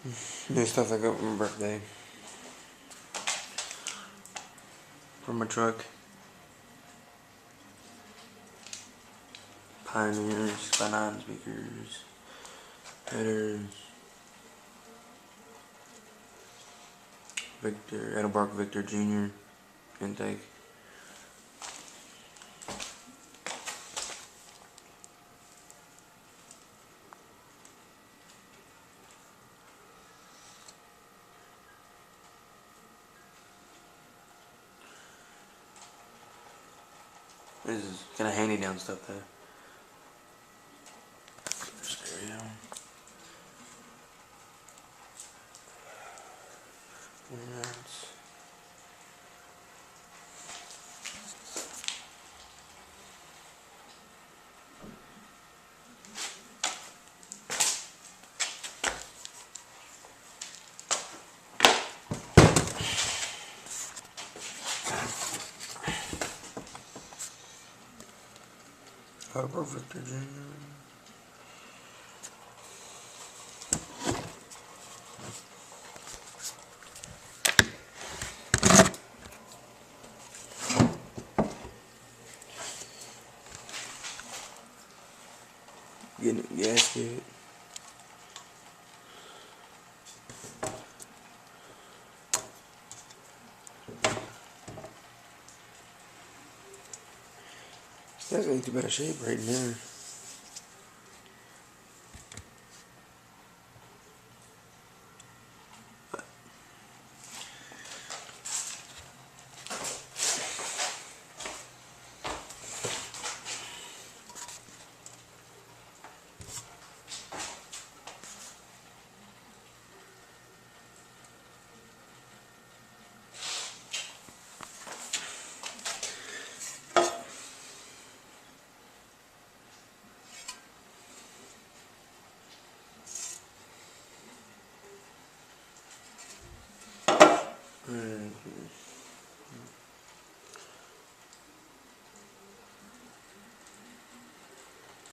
New stuff I got for my birthday. From my truck. Pioneers, by 9 speakers, headers, Victor, Edelbrock Victor Jr. intake. This is kind of handy down stuff though. Stereo. That's Edelbrock Victor Jr. Getting a gasket. That's ain't too bad a shape right now.